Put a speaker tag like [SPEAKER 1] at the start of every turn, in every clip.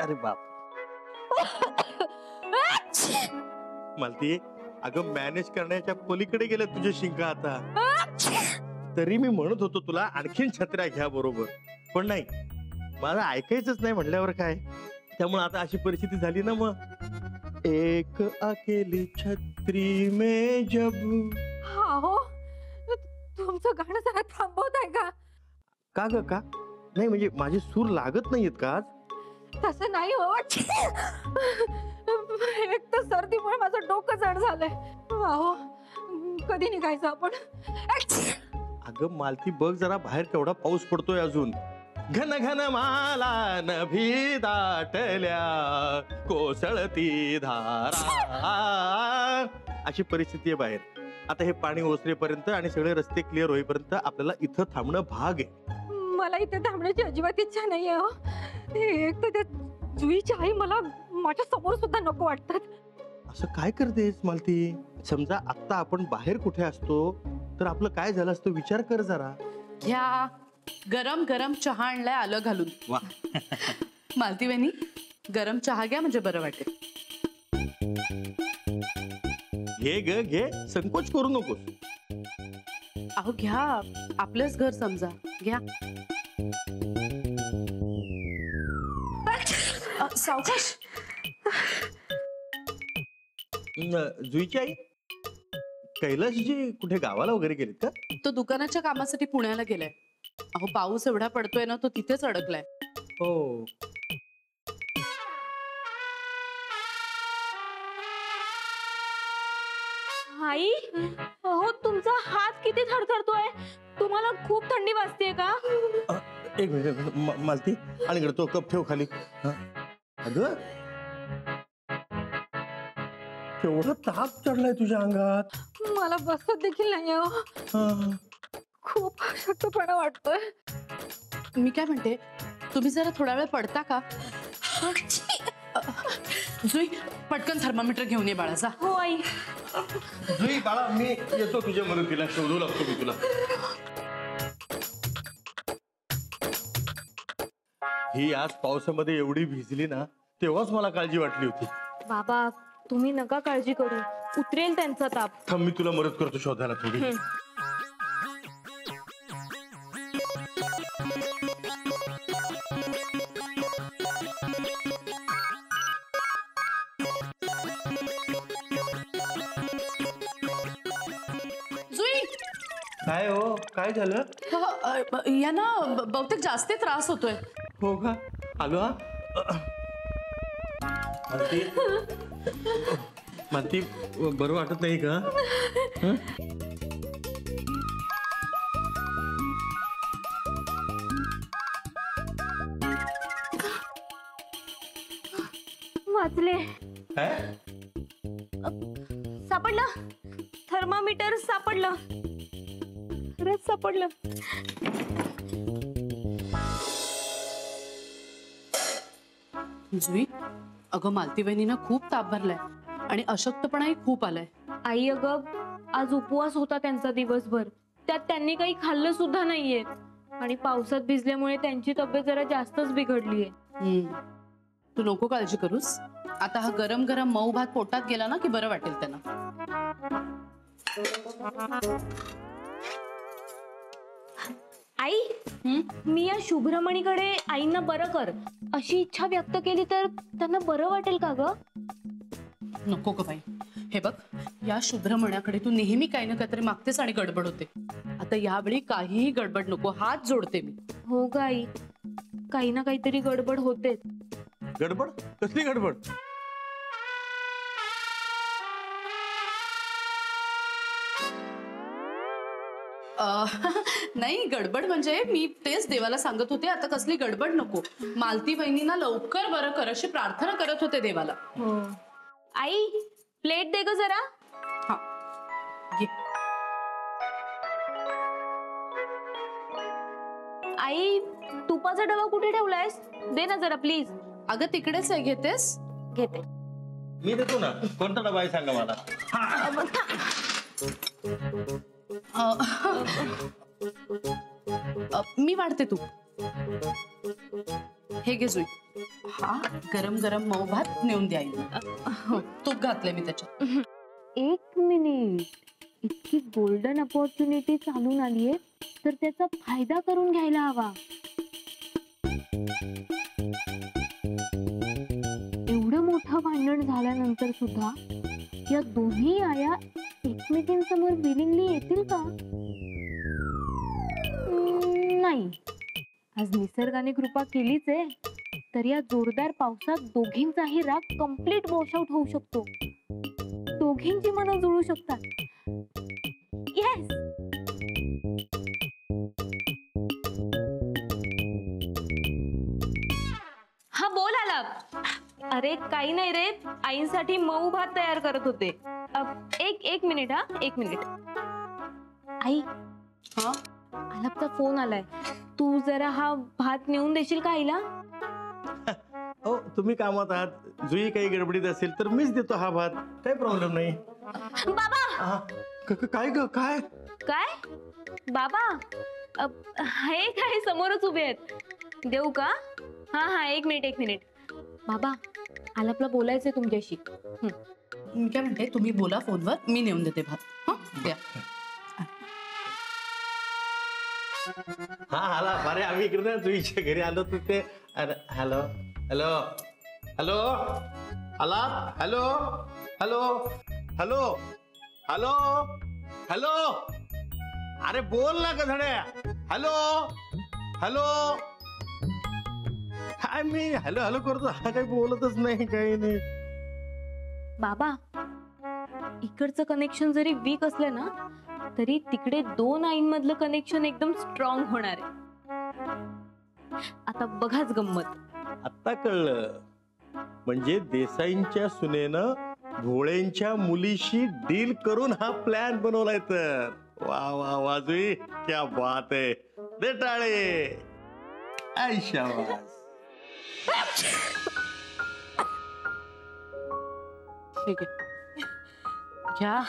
[SPEAKER 1] अरे बाप. मालती, अगं मॅनेज करण्याच्या पलीकडे गेल्या तुझ्या शिंका आता. तरी मी म्हणत होतो तुला आणखीन छत्र्या घ्या बरोबर, पण नाही, मला ऐकायचंच नाही म्हणल्यावर काय. त्यामुळे आता अशी परिस्थिती झाली ना. मग एक अकेली छत्री में जब.
[SPEAKER 2] हो, तुमचं गाणं जरा थांबवताय का?
[SPEAKER 1] का ग का? नाही म्हणजे माझे सूर लागत नाहीयेत का आज?
[SPEAKER 2] तसं नाही हो. एक तर सर्दीमुळे माझं डोकं जड झालंय. अहो, कधी निघायचं आपण?
[SPEAKER 1] अगं मालती, बघ जरा बाहेर केवढा पाऊस पडतोय अजून. घन घन माला नभी दाटल्या कोसळती धारा, अशी परिस्थिती आहे बाहेर. आता हे पाणी ओसरेपर्यंत आणि सगळे रस्ते क्लिअर होईपर्यंत आपल्याला इथं थांबणं भाग आहे.
[SPEAKER 2] मला इथे थांबण्याची अजिबात इच्छा नाहीये हो. एक तर त्या जुईची आई मला माझ्या समोर सुद्धा नको वाटतात.
[SPEAKER 1] असं काय करतेस मालती? समजा आता आपण बाहेर कुठे असतो तर आपलं काय झालं असतं विचार कर जरा.
[SPEAKER 3] घ्या, गरम गरम चहा आणलाय आलं घालून.
[SPEAKER 1] वा.
[SPEAKER 3] मालती वहिनी, गरम चहा घ्या म्हणजे बरं वाटेल.
[SPEAKER 1] घे ग घे, संकोच करू नकोस.
[SPEAKER 3] अहो घ्या, आपलंच घर समजा, घ्या. सावकाश.
[SPEAKER 1] जुईची आई कैलाशजी कुठे गावाला वगैरे गेलेत का?
[SPEAKER 3] तो दुकानाच्या कामासाठी पुण्याला गेलाय. अहो पाऊस एवढा पडतोय ना, तो तिथेच अडकलाय.
[SPEAKER 1] हो.
[SPEAKER 2] आई, हो, तुमचा हात किती थरथरतोय. तुम्हाला खूप थंडी वाजते का?
[SPEAKER 1] एक मिनिट मालती, आणि इकडे तो कप ठेव खाली. अगं केवढा ताप चढलाय तुझ्या अंगात.
[SPEAKER 2] मला बसत देखील नाही हो. खूप अशक्तपणा वाटतोय.
[SPEAKER 3] मी काय म्हणते, तुम्ही जरा थोडा वेळ पडता का? जुई, पटकन थर्मामीटर घेऊन ये बाळाचा.
[SPEAKER 2] हो आई.
[SPEAKER 1] जुई बाळा, मी येतो तुझ्या मदतीला, शोधू लागतो मी तुला. ही आज पावसामध्ये एवढी भिजली ना, तेव्हाच मला काळजी वाटली होती.
[SPEAKER 2] बाबा, तुम्ही नका काळजी करू, उतरेल त्यांचा ताप.
[SPEAKER 1] थांब, मी तुला मदत करतो शोधायला थोडी. काय हो, काय झालं?
[SPEAKER 3] यांना बहुतेक जास्त त्रास होतोय.
[SPEAKER 1] हो का? आलो हा. मालती, बरं वाटत नाही का?
[SPEAKER 2] वाचले.
[SPEAKER 1] काय
[SPEAKER 2] सापडलं, थर्मामीटर सापडलं. खरंच सापडलं.
[SPEAKER 3] जुई, अगं मालती वहिनीनं खूप ताप भरलाय आणि अशक्तपणाही खूप आलाय.
[SPEAKER 2] आई, अगं आज उपवास होता त्यांचा दिवसभर, त्यात त्यांनी काही खाल्लं सुद्धा नाहीये आणि पावसात भिजल्यामुळे त्यांची तब्येत जरा जास्तच बिघडलीये.
[SPEAKER 3] तू नको काळजी करूस. आता हा गरम गरम मऊ भात पोटात गेला ना की बरं वाटेल त्यांना.
[SPEAKER 2] आई, मी या शुभ्रमणीकडे आईंना बरं कर अशी इच्छा व्यक्त केली तर त्यांना बरं वाटेल का ग?
[SPEAKER 3] नको ग बाई. हे बघ, या शुभ्रमण्याकडे तू नेहमी काही ना काहीतरी मागतेस आणि गडबड होते. आता यावेळी काहीही गडबड नको, हात जोडते मी.
[SPEAKER 2] हो ग आई, काही ना काहीतरी गडबड होते.
[SPEAKER 1] गडबड? कसली गडबड?
[SPEAKER 3] नाही, गडबड म्हणजे मी तेच देवाला सांगत होते, आता कसली गडबड नको. मालती वहिनींना लवकर बरं कर अशी प्रार्थना करत होते देवाला.
[SPEAKER 2] हो. आई, प्लेट दे ग जरा.
[SPEAKER 3] हा, घे.
[SPEAKER 2] आई, तुपाचा डबा कुठे ठेवलायस? दे ना जरा प्लीज.
[SPEAKER 3] अगं तिकडेच आहे, घेतेस?
[SPEAKER 2] घेते.
[SPEAKER 1] मी देतो ना. कोणता डबा आहे सांगा मला.
[SPEAKER 3] मी वाढते तू. हे घे जुई. हा गरम गरम मऊ भात नेऊन द्या आईला. तूप घातलंय मी त्याच्यात.
[SPEAKER 2] 1 मिनिट, इतकी गोल्डन अपॉर्च्युनिटी चालून आलीये तर त्याचा फायदा करून घ्यायला हवा. एवढं मोठं भांडण झाल्यानंतर सुद्धा या दोन्ही आया एकमेकींसमोर विलिंगली येतील का? नाही. आज निसर्गाने कृपा केलीच आहे, तर या जोरदार पावसात दोघींचाही राग कम्प्लीट वॉश आउट होऊ शकतो. दोघींची मनं जुळू शकतात. येस. हा बोल आलाप. अरे काही नाही रे, आईंसाठी मऊ भात तयार करत होते. एक मिनिट. हा 1 मिनिट. आई,
[SPEAKER 3] हा
[SPEAKER 2] आलापचा फोन आलाय. तू जरा हा भात नेऊन देशील का आईला?
[SPEAKER 1] हो, तुम्ही कामात आहात, जुई काही गडबडीत असेल तर मीच देतो हा भात, काही प्रॉब्लेम नाही.
[SPEAKER 2] बाबा.
[SPEAKER 1] काय ग काय?
[SPEAKER 2] काय बाबा? हे काय समोरच उभे आहेत. देऊ का? हा 1 मिनिट. बाबा, आलापला बोलायचंय तुमच्याशी.
[SPEAKER 3] मी काय म्हणते, तुम्ही बोला फोनवर, मी नेऊन देते भात. हा द्या.
[SPEAKER 1] हा आला. अरे आम्ही इकडे जुईच्या घरी आलो तर ते. अरे हॅलो हॅलो हॅलो आला. Hello hello hello hello hello. अरे बोल ना गधड्या. Hello hello. काय मी हॅलो हॅलो करतो, हा काही बोलतच नाही, काही नाही.
[SPEAKER 2] बाबा, इकडचं कनेक्शन जरी वीक असलं ना, तरी तिकडे 2 आईंमधलं कनेक्शन एकदम स्ट्रॉंग होणार आहे. आता बघाच गंमत.
[SPEAKER 1] आता कळलं, म्हणजे देसाईंच्या सुनेनं भोळेंच्या मुलीशी डील करून हा प्लॅन बनवलाय तर. वा वा वाजुई, क्या बात आहे. दे टाळे. आई शाबास.
[SPEAKER 3] ठीक आहे, घ्या.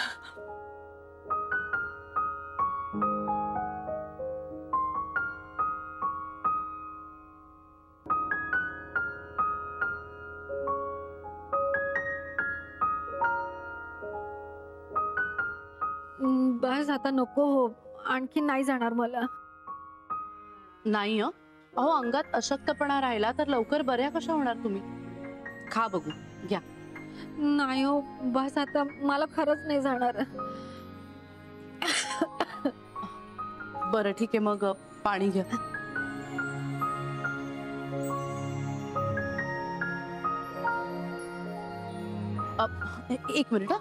[SPEAKER 4] बस आता नको हो, आणखी नाही जाणार मला.
[SPEAKER 3] नाही अहो, अंगात अशक्तपणा राहिला तर लवकर बऱ्या कशा होणार तुम्ही? खा बघू, घ्या.
[SPEAKER 4] नाही हो, बस आता मला खरंच नाही जाणार.
[SPEAKER 3] बरं ठीक आहे, मग पाणी घ्या. एक मिनिट. हा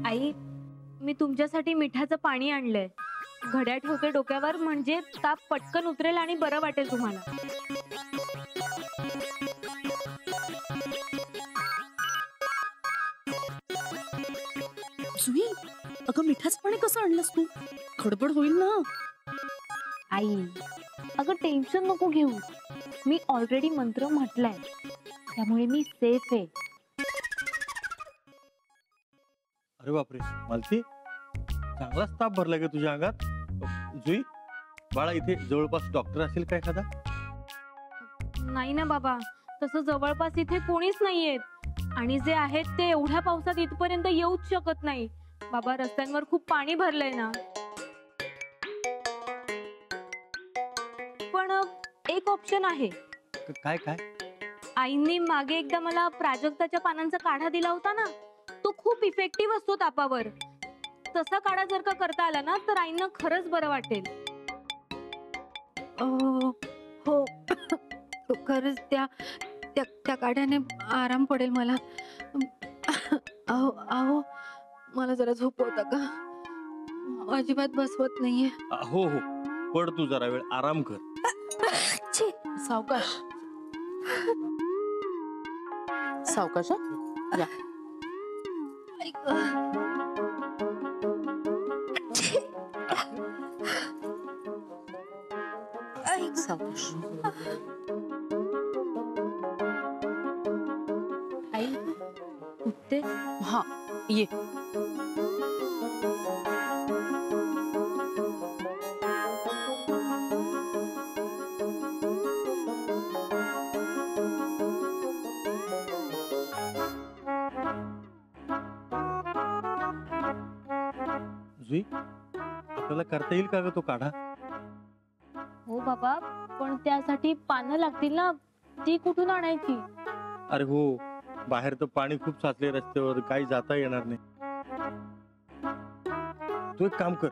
[SPEAKER 2] आई, मी तुमच्यासाठी मिठाचं पाणी आणलंय. घड्या ठेवते डोक्यावर, म्हणजे ताप पटकन उतरेल आणि बरं वाटेल तुम्हाला.
[SPEAKER 3] जुई, अगं मिठाचं पाणी कसं आणलंस तू? खडबड होईल ना.
[SPEAKER 2] आई, अगं टेन्शन नको घेऊ. मी ऑलरेडी मंत्र म्हटलाय, त्यामुळे मी सेफ आहे.
[SPEAKER 1] अरे बापरे मालती, चांगलाच ताप भरला ग तुझ्या अंगात. जुई बाळा, इथे जवळपास डॉक्टर असेल का एखादा?
[SPEAKER 2] नाही ना बाबा, तसं जवळपास इथे कोणीच नाहीये. आणि जे आहेत ते एवढ्या पावसात इथपर्यंत येऊच शकत नाही. बाबा, रस्त्यांवर खूप पाणी भरलंय ना. पण एक ऑप्शन आहे.
[SPEAKER 1] काय काय?
[SPEAKER 2] आईंनी मागे एकदा मला प्राजक्ताच्या पानांचा काढा दिला होता ना, तो खूप इफेक्टिव्ह असतो तापावर. तसा काढा जर का करता आला ना, तर आईंना खरंच बरं वाटेल.
[SPEAKER 4] हो खरंच त्या त्या त्या काढ्याने आराम पडेल मला. अहो मला जरा झोपवता का? अजिबात बसवत नाहीये.
[SPEAKER 1] हो हो, पड तू जरा वेळ आराम कर.
[SPEAKER 3] सावकाश सावकाश. या. सावकाश.
[SPEAKER 2] आई, उठते?
[SPEAKER 3] हा ये.
[SPEAKER 1] जुई आपल्याला करता येईल का ग तो काढा?
[SPEAKER 2] हो बाबा, पण त्यासाठी पानं लागतील ना, ती कुठून आणायची?
[SPEAKER 1] अरे हो, बाहेर तर पाणी खूप साचले रस्त्यावर, काही जाता येणार नाही. तू एक काम कर,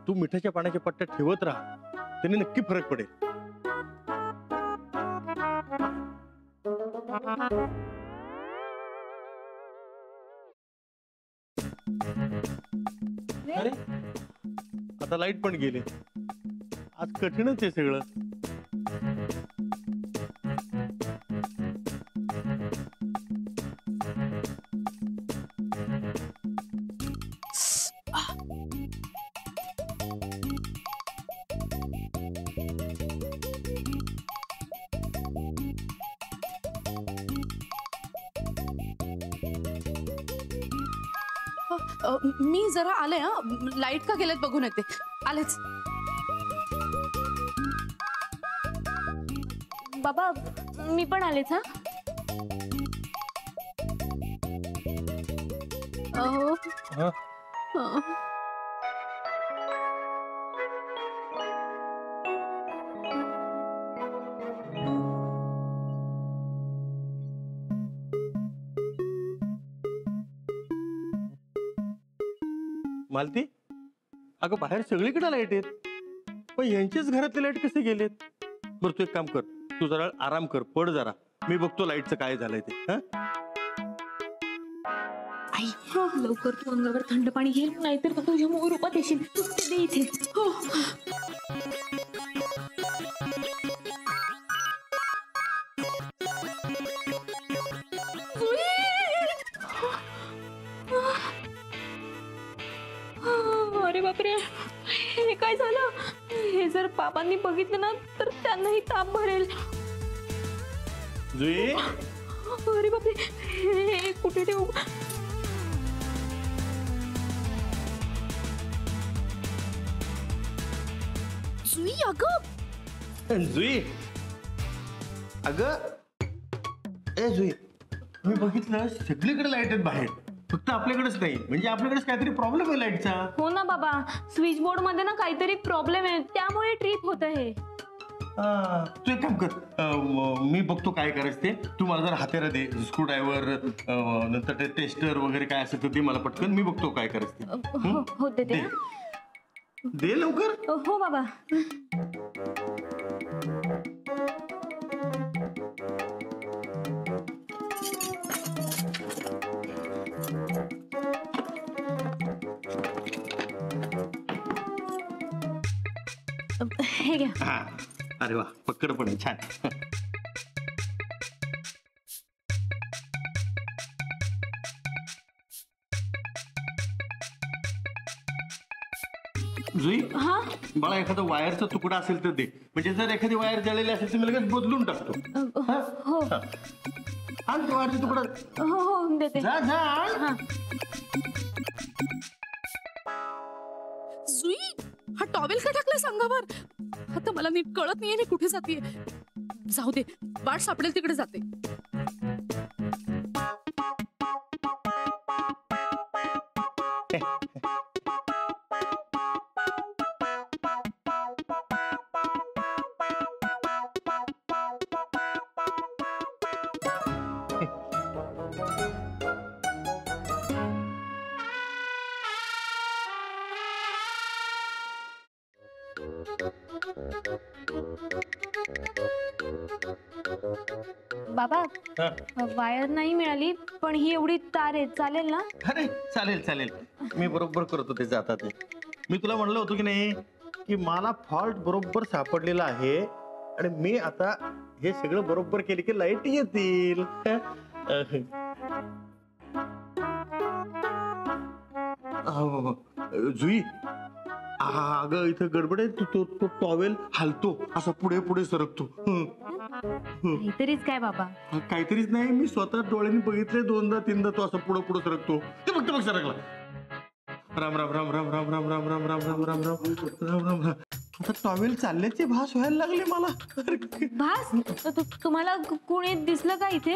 [SPEAKER 1] तू मिठाच्या पाण्याच्या पट्ट्या ठेवत राहा, त्याने नक्की फरक पडेल. अरे आता लाईट पण गेली. आज कठीणच आहे सगळं.
[SPEAKER 3] मी जरा आले हा, लाईट का गेलेत बघून येते. आलेच.
[SPEAKER 2] बाबा मी पण आलेच हा.
[SPEAKER 1] हा? मालती, अगं बाहेर सगळीकडे लाईट आहेत, पण यांचेच घरातले लाईट कसे गेलेत? बरं तू एक काम कर, तू जरा आराम कर, पड जरा, मी बघतो लाईटचं काय झालंय ते. हा
[SPEAKER 2] आई लवकर तू अंगावर थंड पाणी घे, नाहीतर तुझ्या मोर रूपात येशील. तू ते दे इथे. हो. अरे बापरे, हे काय झालं? हे जर बाबांनी बघितलं ना तर त्यांनाही ताप भरेल.
[SPEAKER 1] जुई,
[SPEAKER 2] अरे बापरे, हे कुठे ठेवू?
[SPEAKER 3] जुई अगं,
[SPEAKER 1] जुई, अगं ए जुई, मी बघितलं सगळीकडे लाईट आहेत बाहेर, फक्त आपल्याकडेच नाही. म्हणजे आपल्याकडेच काहीतरी प्रॉब्लेम आहे लाईटचा.
[SPEAKER 2] हो ना बाबा, स्विच बोर्ड मध्ये ना काहीतरी प्रॉब्लेम आहे, त्यामुळे ट्रिप होत आहे.
[SPEAKER 1] तू एक काम कर, मी बघतो काय करायचं ते. तू मला जरा हातेरा दे, स्क्रू ड्रायव्हर, नंतर ते टेस्टर वगैरे काय असेल तर ते मला पटकन, मी बघतो काय करायचं ते.
[SPEAKER 2] हो देते.
[SPEAKER 1] दे लवकर.
[SPEAKER 2] हो बाबा. हे घ्या.
[SPEAKER 1] हा, अरे वा, पक्कड पण आहे, छान. जुई,
[SPEAKER 2] हा
[SPEAKER 1] मला एखादा वायरचा तुकडा असेल तर दे, म्हणजे जर एखादी वायर जळलेली असेल तर मी लगेच बदलून टाकतो. हा?
[SPEAKER 2] हो
[SPEAKER 1] हा. आण तो वायरचा तुकडा.
[SPEAKER 2] हो हो देते.
[SPEAKER 1] जा जा आण.
[SPEAKER 2] हा.
[SPEAKER 3] जुई हा टॉवेल का टाकलाय अंगावर? आता मला नीट कळत नाहीये मी कुठे जाते. जाऊ दे, वाट सापडेल तिकडे जाते.
[SPEAKER 2] बाबा वायर नाही मिळाली, पण ही एवढी तार आहे, चालेल ना?
[SPEAKER 1] अरे चालेल चालेल, मी बरोबर करतो ते जाता ते. मी तुला म्हणलं होतं की नाही की मला फॉल्ट बरोबर सापडलेला आहे आणि मी आता हे सगळं बरोबर केले की लाईट येतील. जुई, अगं इथं गडबड आहे. तो टॉवेल हलतो, असा पुढे पुढे सरकतो.
[SPEAKER 2] काहीतरीच काय बाबा?
[SPEAKER 1] काहीतरीच नाही, मी स्वतः डोळ्यांनी बघितले 2दा-3दा तो असं पुढे पुढे सरकतो. ते बघ सरकला. राम राम राम राम राम राम राम राम राम राम राम राम राम राम. आता टॉवेल चालल्याचे भास व्हायला लागले मला.
[SPEAKER 2] भास? तुम्हाला कोणी दिसलं का इथे?